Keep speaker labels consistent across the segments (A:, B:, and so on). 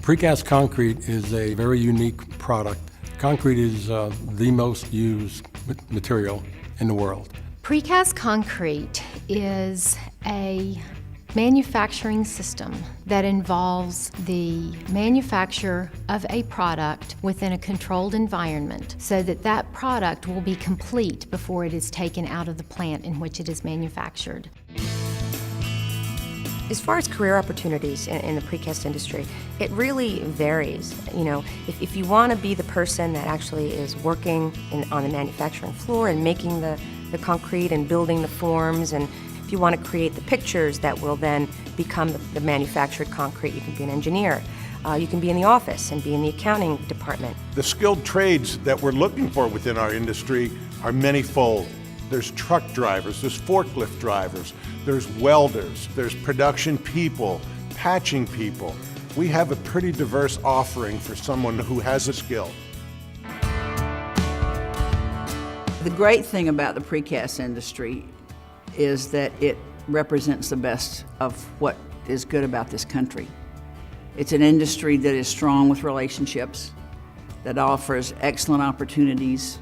A: Precast concrete is a very unique product. Concrete is the most used material in the world.
B: Precast concrete is a manufacturing system that involves the manufacture of a product within a controlled environment so that that product will be complete before it is taken out of the plant in which it is manufactured.
C: As far as career opportunities in the precast industry, it really varies. You know, if you want to be the person that actually is working on the manufacturing floor and making the concrete and building the forms, and if you want to create the pictures that will then become the manufactured concrete, you can be an engineer. You can be in the office and be in the accounting department.
D: The skilled trades that we're looking for within our industry are manyfold. There's truck drivers, there's forklift drivers, there's welders, there's production people, patching people. We have a pretty diverse offering for someone who has a skill.
E: The great thing about the precast industry is that it represents the best of what is good about this country. It's an industry that is strong with relationships, that offers excellent opportunities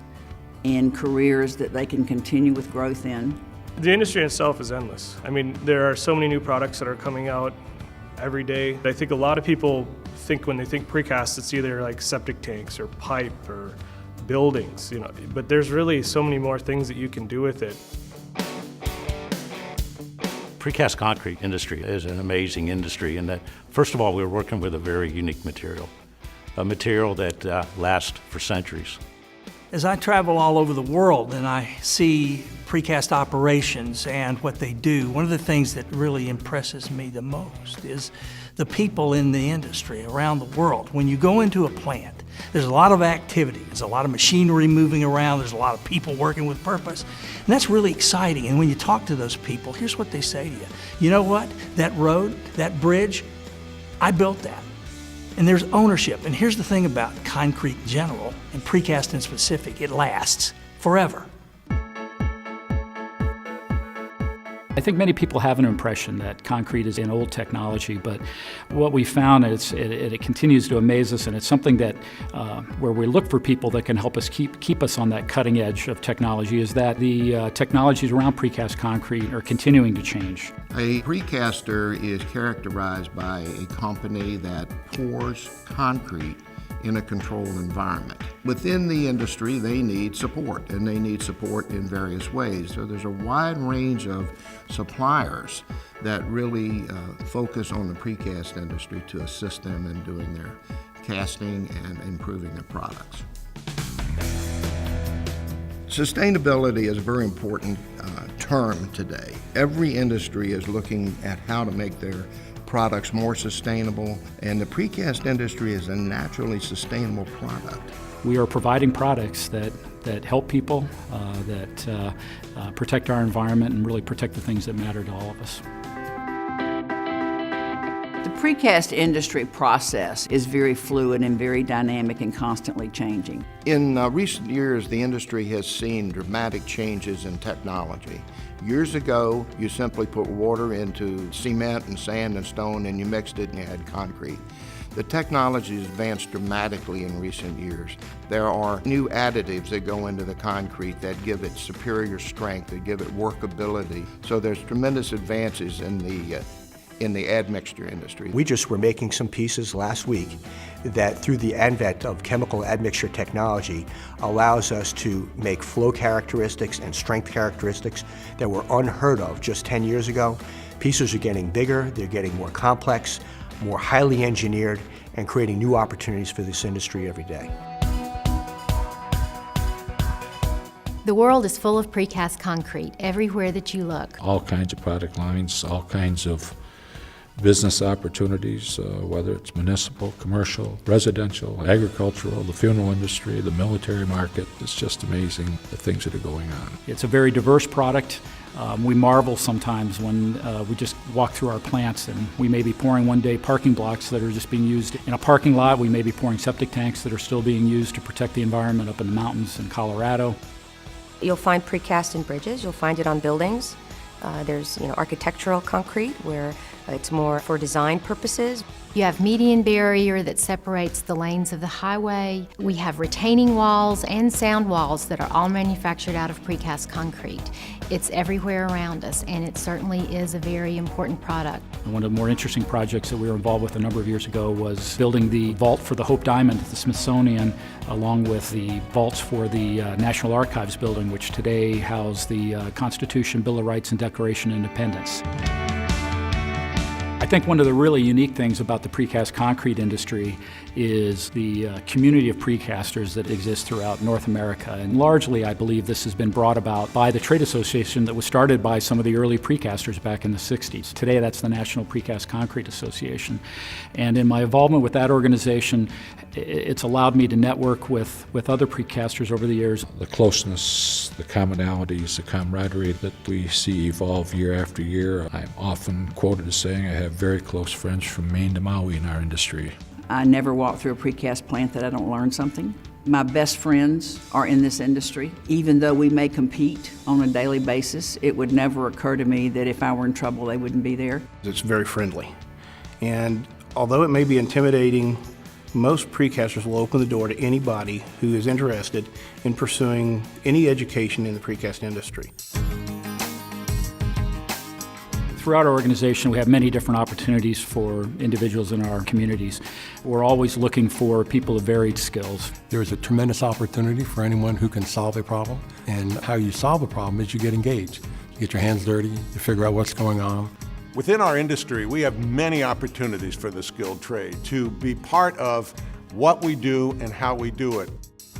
E: and careers that they can continue with growth in.
F: The industry itself is endless. I mean, there are so many new products that are coming out every day. I think a lot of people think when they think precast, it's either like septic tanks or pipe or buildings, you know, but there's really so many more things that you can do with it.
G: Precast concrete industry is an amazing industry in that, first of all, we're working with a very unique material, a material that lasts for centuries.
H: As I travel all over the world and I see precast operations and what they do, one of the things that really impresses me the most is the people in the industry around the world. When you go into a plant, there's a lot of activity, there's a lot of machinery moving around, there's a lot of people working with purpose, and that's really exciting. And when you talk to those people, here's what they say to you. You know what? That road, that bridge, I built that. And there's ownership. And here's the thing about concrete in general, and precast in specific, it lasts forever.
I: I think many people have an impression that concrete is an old technology, but what we found is it continues to amaze us, and it's something that where we look for people that can help us keep us on that cutting edge of technology, is that the technologies around precast concrete are continuing to change.
J: A precaster is characterized by a company that pours concrete in a controlled environment. Within the industry, they need support, and they need support in various ways. So there's a wide range of suppliers that really focus on the precast industry to assist them in doing their casting and improving their products. Sustainability is a very important term today. Every industry is looking at how to make their products more sustainable, and the precast industry is a naturally sustainable product.
I: We are providing products that help people, that protect our environment and really protect the things that matter to all of us.
E: The precast industry process is very fluid and very dynamic and constantly changing.
J: In recent years, the industry has seen dramatic changes in technology. Years ago, you simply put water into cement and sand and stone and you mixed it and you had concrete. The technology has advanced dramatically in recent years. There are new additives that go into the concrete that give it superior strength, that give it workability. So there's tremendous advances in the admixture industry.
K: We just were making some pieces last week that, through the advent of chemical admixture technology, allows us to make flow characteristics and strength characteristics that were unheard of just 10 years ago. Pieces are getting bigger, they're getting more complex, more highly engineered, and creating new opportunities for this industry every day.
B: The world is full of precast concrete everywhere that you look.
L: All kinds of product lines, all kinds of business opportunities, whether it's municipal, commercial, residential, agricultural, the funeral industry, the military market. It's just amazing the things that are going on.
I: It's a very diverse product. We marvel sometimes when we just walk through our plants and we may be pouring one day parking blocks that are just being used in a parking lot. We may be pouring septic tanks that are still being used to protect the environment up in the mountains in Colorado.
C: You'll find precast in bridges, you'll find it on buildings. There's architectural concrete where It's more for design purposes.
B: You have median barrier that separates the lanes of the highway. We have retaining walls and sound walls that are all manufactured out of precast concrete. It's everywhere around us, and it certainly is a very important product.
I: One of the more interesting projects that we were involved with a number of years ago was building the vault for the Hope Diamond at the Smithsonian, along with the vaults for the National Archives building, which today house the Constitution, Bill of Rights, and Declaration of Independence. I think one of the really unique things about the precast concrete industry is the community of precasters that exists throughout North America. And largely, I believe this has been brought about by the trade association that was started by some of the early precasters back in the 60s. Today, that's the National Precast Concrete Association. And in my involvement with that organization, it's allowed me to network with other precasters over the years.
L: The closeness, the commonalities, the camaraderie that we see evolve year after year. I'm often quoted as saying I have very close friends from Maine to Maui in our industry.
E: I never walk through a precast plant that I don't learn something. My best friends are in this industry. Even though we may compete on a daily basis, it would never occur to me that if I were in trouble, they wouldn't be there.
M: It's very friendly. And although it may be intimidating, most precasters will open the door to anybody who is interested in pursuing any education in the precast industry.
I: Throughout our organization, we have many different opportunities for individuals in our communities. We're always looking for people of varied skills.
A: There's a tremendous opportunity for anyone who can solve a problem. And how you solve a problem is you get engaged. You get your hands dirty, you figure out what's going on.
D: Within our industry, we have many opportunities for the skilled trade to be part of what we do and how we do it.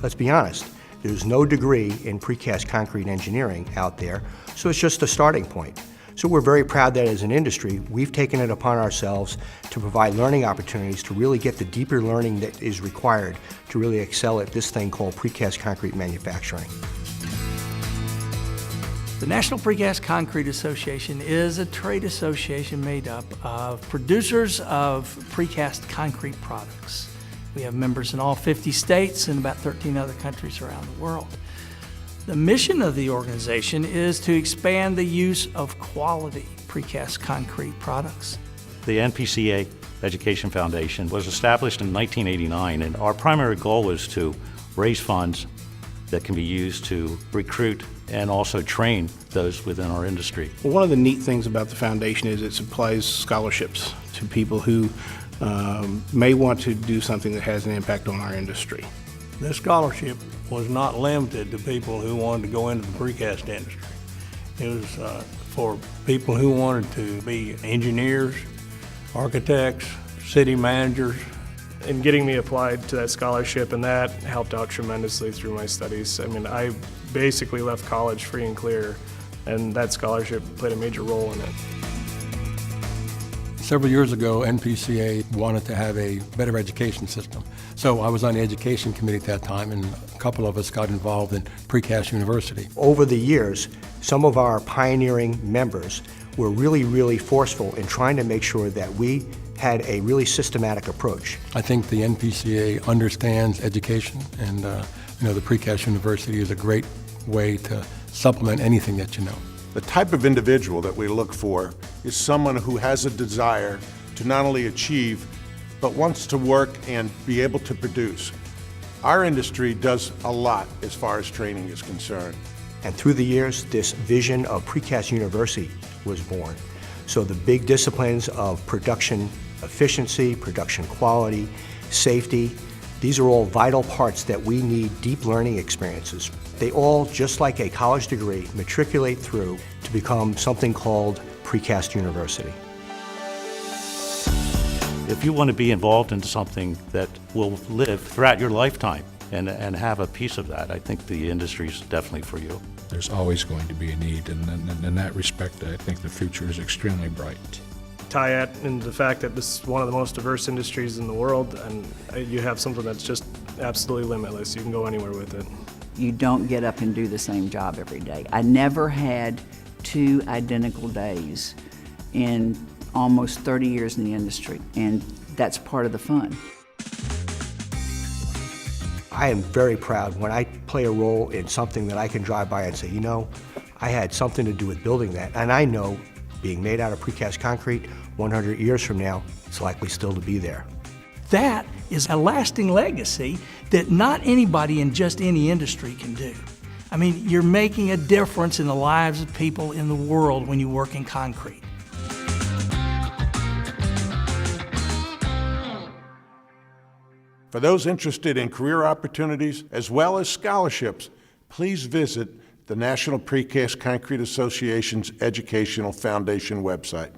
K: Let's be honest, there's no degree in precast concrete engineering out there, so it's just a starting point. So we're very proud that as an industry, we've taken it upon ourselves to provide learning opportunities to really get the deeper learning that is required to really excel at this thing called precast concrete manufacturing.
H: The National Precast Concrete Association is a trade association made up of producers of precast concrete products. We have members in all 50 states and about 13 other countries around the world. The mission of the organization is to expand the use of quality precast concrete products.
G: The NPCA Education Foundation was established in 1989, and our primary goal was to raise funds that can be used to recruit and also train those within our industry.
M: Well, one of the neat things about the foundation is it supplies scholarships to people who may want to do something that has an impact on our industry.
N: This scholarship was not limited to people who wanted to go into the precast industry. It was for people who wanted to be engineers, architects, city managers.
F: And getting me applied to that scholarship, and that helped out tremendously through my studies. I mean, I basically left college free and clear, and that scholarship played a major role in it.
A: Several years ago, NPCA wanted to have a better education system. So I was on the education committee at that time, and a couple of us got involved in Precast University.
K: Over the years, some of our pioneering members were really forceful in trying to make sure that we had a really systematic approach.
A: I think the NPCA understands education, and the Precast University is a great way to supplement anything that you know.
D: The type of individual that we look for is someone who has a desire to not only achieve, but wants to work and be able to produce. Our industry does a lot as far as training is concerned.
K: And through the years, this vision of Precast University was born. So the big disciplines of production efficiency, production quality, safety, these are all vital parts that we need deep learning experiences. They all, just like a college degree, matriculate through to become something called Precast University.
G: If you want to be involved in something that will live throughout your lifetime and have a piece of that, I think the industry is definitely for you.
L: There's always going to be a need, and in that respect, I think the future is extremely bright.
F: Tie that into the fact that this is one of the most diverse industries in the world, and you have something that's just absolutely limitless. You can go anywhere with it.
E: You don't get up and do the same job every day. I never had 2 identical days in almost 30 years in the industry, and that's part of the fun.
K: I am very proud when I play a role in something that I can drive by and say, I had something to do with building that, and I know being made out of precast concrete, 100 years from now, it's likely still to be there.
H: That is a lasting legacy that not anybody in just any industry can do. I mean, you're making a difference in the lives of people in the world when you work in concrete.
D: For those interested in career opportunities as well as scholarships, please visit the National Precast Concrete Association's Educational Foundation website.